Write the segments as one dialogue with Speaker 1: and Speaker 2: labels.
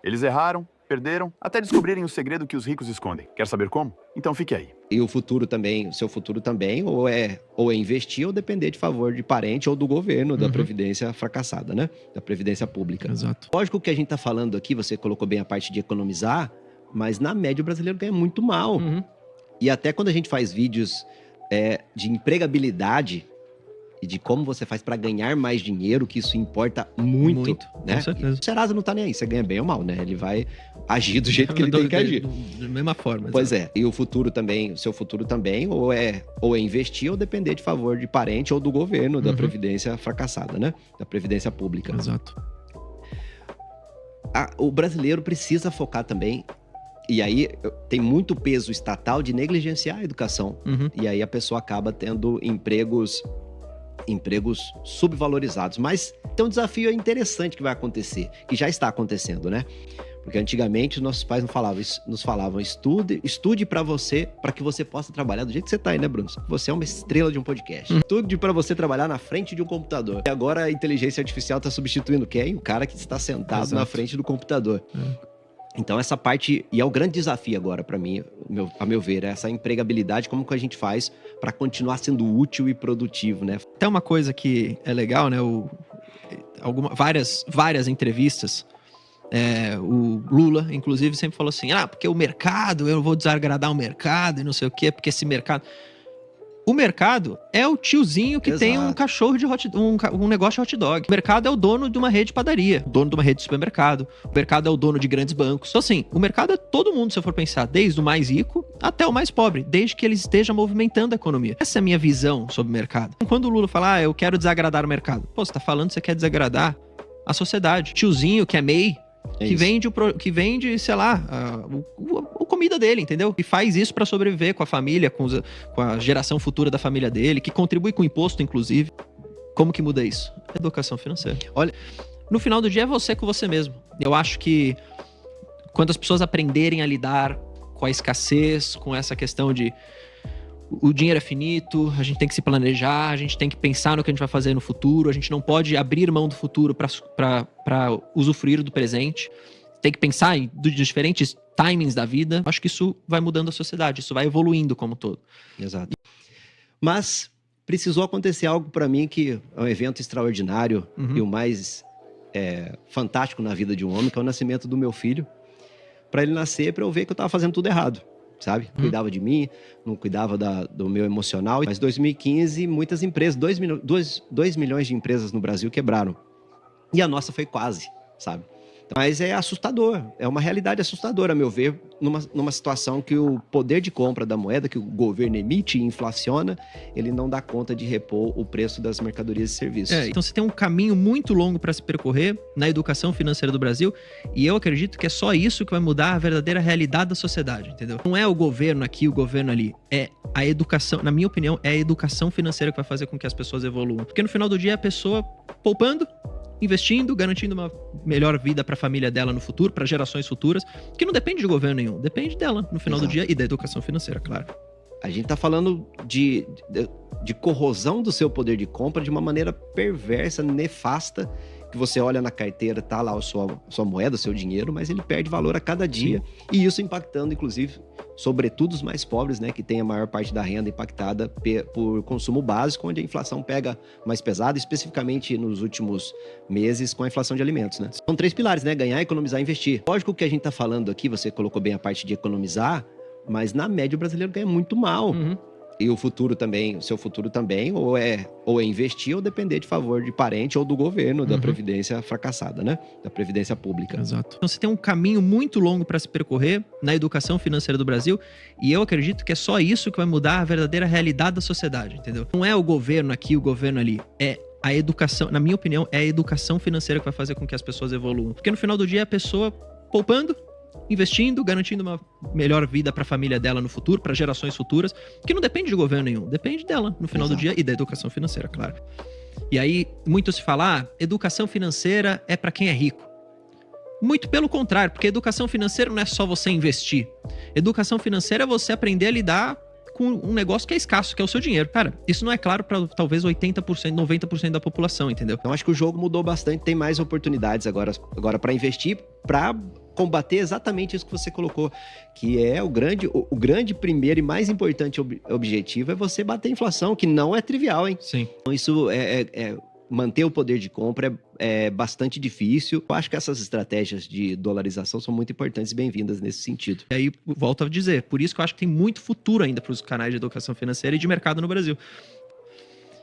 Speaker 1: Eles erraram, perderam, até descobrirem o segredo que os ricos escondem. Quer saber como? Então fique aí.
Speaker 2: E o futuro também, o seu futuro também, ou é investir ou depender de favor de parente ou do governo, da Previdência fracassada, né? Da Previdência Pública.
Speaker 3: Exato.
Speaker 2: Lógico que a gente tá falando aqui, você colocou bem a parte de economizar, mas na média o brasileiro ganha muito mal. E até quando a gente faz vídeos de empregabilidade e de como você faz para ganhar mais dinheiro, que isso importa muito, né?
Speaker 3: Com certeza.
Speaker 2: O Serasa não tá nem aí, você ganha bem ou mal, né? Ele vai agir do jeito que ele tem que agir.
Speaker 3: Da mesma forma.
Speaker 2: Pois é. E o futuro também, o seu futuro também, ou é investir ou depender de favor de parente ou do governo, da Previdência fracassada, né? Da Previdência Pública.
Speaker 3: Exato.
Speaker 2: O brasileiro precisa focar também. E aí tem muito peso estatal de negligenciar a educação. E aí a pessoa acaba tendo empregos subvalorizados. Mas tem um desafio interessante que vai acontecer, que já está acontecendo, né? Porque antigamente nossos pais nos falavam estude para que você possa trabalhar do jeito que você tá aí, né, Bruno? Você é uma estrela de um podcast. Estude para você trabalhar na frente de um computador. E agora a inteligência artificial está substituindo quem? O cara que está sentado na frente do computador. Então essa parte, e é o grande desafio agora para mim, a meu ver, é essa empregabilidade, como que a gente faz para continuar sendo útil e produtivo, né?
Speaker 3: Até uma coisa que é legal, né? Várias entrevistas, o Lula, inclusive, sempre falou assim, porque o mercado, eu não vou desagradar o mercado e não sei o quê, porque esse mercado... O mercado é o tiozinho que tem um cachorro de um negócio de hot dog. O mercado é o dono de uma rede de padaria, o dono de uma rede de supermercado. O mercado é o dono de grandes bancos. Então, assim, o mercado é todo mundo, se eu for pensar, desde o mais rico até o mais pobre, desde que ele esteja movimentando a economia. Essa é a minha visão sobre o mercado. Quando o Lula fala, eu quero desagradar o mercado. Pô, você tá falando que você quer desagradar a sociedade. Tiozinho que é MEI, que vende, sei lá, a comida dele, entendeu? E faz isso pra sobreviver com a família, com a geração futura da família dele, que contribui com o imposto, inclusive. Como que muda isso? Educação financeira. Olha, no final do dia é você com você mesmo. Eu acho que quando as pessoas aprenderem a lidar com a escassez, com essa questão de o dinheiro é finito, a gente tem que se planejar, a gente tem que pensar no que a gente vai fazer no futuro, a gente não pode abrir mão do futuro para usufruir do presente. Tem que pensar dos diferentes timings da vida. Acho que isso vai mudando a sociedade, isso vai evoluindo como um todo.
Speaker 2: Exato. Mas precisou acontecer algo para mim que é um evento extraordinário e o mais fantástico na vida de um homem, que é o nascimento do meu filho. Para ele nascer, para eu ver que eu estava fazendo tudo errado. Sabe? Cuidava de mim, não cuidava do meu emocional. Mas em 2015, muitas empresas, 2 milhões de empresas no Brasil quebraram. E a nossa foi quase, sabe? Mas é assustador, é uma realidade assustadora, a meu ver, numa situação que o poder de compra da moeda, que o governo emite e inflaciona, ele não dá conta de repor o preço das mercadorias e serviços.
Speaker 3: Então você tem um caminho muito longo para se percorrer na educação financeira do Brasil, e eu acredito que é só isso que vai mudar a verdadeira realidade da sociedade, entendeu? Não é o governo aqui, o governo ali, é a educação, na minha opinião, é a educação financeira que vai fazer com que as pessoas evoluam. Porque no final do dia é a pessoa poupando, investindo, garantindo uma melhor vida para a família dela no futuro, para gerações futuras, que não depende de governo nenhum, depende dela no final do dia e da educação financeira, claro.
Speaker 2: A gente tá falando de corrosão do seu poder de compra de uma maneira perversa, nefasta, que você olha na carteira, tá lá a sua moeda, o seu dinheiro, mas ele perde valor a cada dia. E isso impactando, inclusive, sobretudo os mais pobres, né, que tem a maior parte da renda impactada por consumo básico, onde a inflação pega mais pesado, especificamente nos últimos meses com a inflação de alimentos, né? São 3 pilares, né? Ganhar, economizar e investir. Lógico que a gente tá falando aqui, você colocou bem a parte de economizar, mas na média o brasileiro ganha muito mal. E o futuro também, o seu futuro também, ou é investir ou depender de favor de parente ou do governo, da Previdência fracassada, né? Da Previdência Pública.
Speaker 3: Exato. Então você tem um caminho muito longo para se percorrer na educação financeira do Brasil, e eu acredito que é só isso que vai mudar a verdadeira realidade da sociedade, entendeu? Não é o governo aqui, o governo ali, é a educação, na minha opinião, é a educação financeira que vai fazer com que as pessoas evoluam. Porque no final do dia é a pessoa poupando, investindo, garantindo uma melhor vida para a família dela no futuro, para gerações futuras, que não depende de governo nenhum, depende dela no final do dia e da educação financeira, claro. E aí, muito se fala, educação financeira é para quem é rico. Muito pelo contrário, porque educação financeira não é só você investir. Educação financeira é você aprender a lidar com um negócio que é escasso, que é o seu dinheiro. Cara, isso não é claro para talvez 80%, 90% da população, entendeu?
Speaker 2: Então acho que o jogo mudou bastante, tem mais oportunidades agora para investir, para combater exatamente isso que você colocou, que é o grande primeiro e mais importante objetivo é você bater a inflação, que não é trivial, hein?
Speaker 3: Sim.
Speaker 2: Então isso manter o poder de compra é bastante difícil. Eu acho que essas estratégias de dolarização são muito importantes e bem-vindas nesse sentido.
Speaker 3: E aí, volto a dizer, por isso que eu acho que tem muito futuro ainda para os canais de educação financeira e de mercado no Brasil.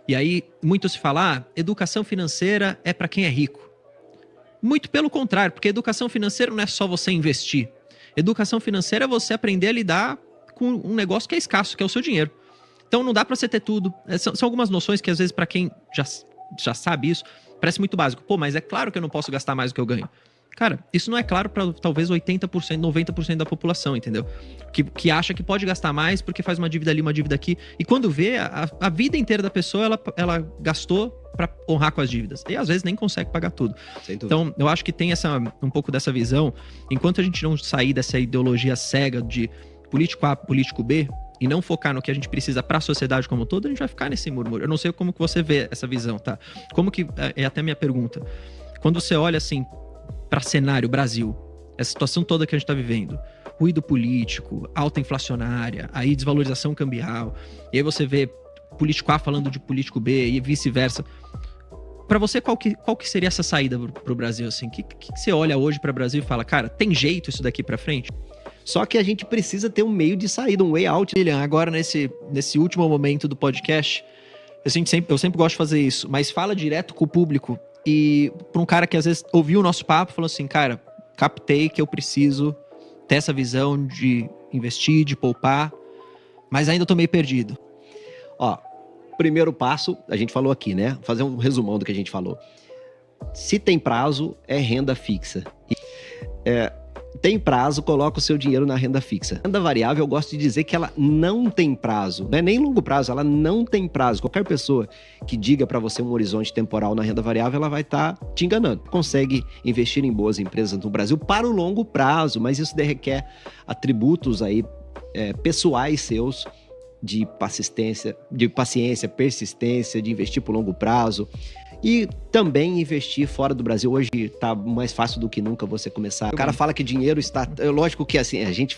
Speaker 3: E aí, muito se fala, educação financeira é para quem é rico. Muito pelo contrário, porque educação financeira não é só você investir. Educação financeira é você aprender a lidar com um negócio que é escasso, que é o seu dinheiro. Então não dá para você ter tudo. São algumas noções que às vezes para quem já sabe isso, parece muito básico. Pô, mas é claro que eu não posso gastar mais do que eu ganho. Cara, isso não é claro para talvez 80%, 90% da população, entendeu? Que acha que pode gastar mais porque faz uma dívida ali, uma dívida aqui. E quando vê, a vida inteira da pessoa, ela gastou para honrar com as dívidas. E às vezes nem consegue pagar tudo. Então, eu acho que tem um pouco dessa visão. Enquanto a gente não sair dessa ideologia cega de político A, político B, e não focar no que a gente precisa para a sociedade como um todo, a gente vai ficar nesse murmúrio. Eu não sei como que você vê essa visão, tá? Como que... É até minha pergunta. Quando você olha assim para cenário Brasil, essa situação toda que a gente está vivendo, ruído político, alta inflacionária, aí desvalorização cambial, e aí você vê político A falando de político B e vice-versa. Para você, qual que seria essa saída para o Brasil? Assim? Que você olha hoje para o Brasil e fala, cara, tem jeito isso daqui para frente?
Speaker 2: Só que a gente precisa ter um meio de saída, um way out.
Speaker 3: William, agora nesse último momento do podcast, eu sempre gosto de fazer isso, mas fala direto com o público. E para um cara que às vezes ouviu o nosso papo, falou assim, cara, captei que eu preciso ter essa visão de investir, de poupar, mas ainda tô meio perdido.
Speaker 2: Ó, primeiro passo, a gente falou aqui, né? Vou fazer um resumão do que a gente falou. Se tem prazo, é renda fixa. Tem prazo, coloca o seu dinheiro na renda fixa. Renda variável, eu gosto de dizer que ela não tem prazo. Não é nem longo prazo, ela não tem prazo. Qualquer pessoa que diga para você um horizonte temporal na renda variável, ela vai estar te enganando. Consegue investir em boas empresas no Brasil para o longo prazo, mas isso requer atributos aí, pessoais seus, de paciência, persistência, de investir por longo prazo. E também investir fora do Brasil. Hoje tá mais fácil do que nunca você começar. O cara fala que dinheiro está... Lógico que assim, a gente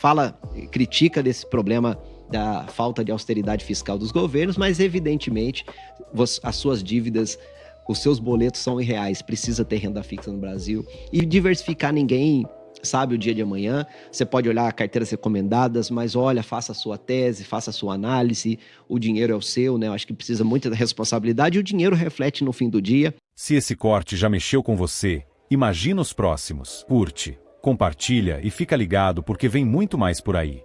Speaker 2: critica desse problema da falta de austeridade fiscal dos governos, mas evidentemente as suas dívidas, os seus boletos são irreais. Precisa ter renda fixa no Brasil. E diversificar, ninguém sabe o dia de amanhã. Você pode olhar carteiras recomendadas, mas olha, faça a sua tese, faça a sua análise. O dinheiro é o seu, né? Eu acho que precisa muito da responsabilidade e o dinheiro reflete no fim do dia.
Speaker 4: Se esse corte já mexeu com você, imagina os próximos. Curte, compartilha e fica ligado porque vem muito mais por aí.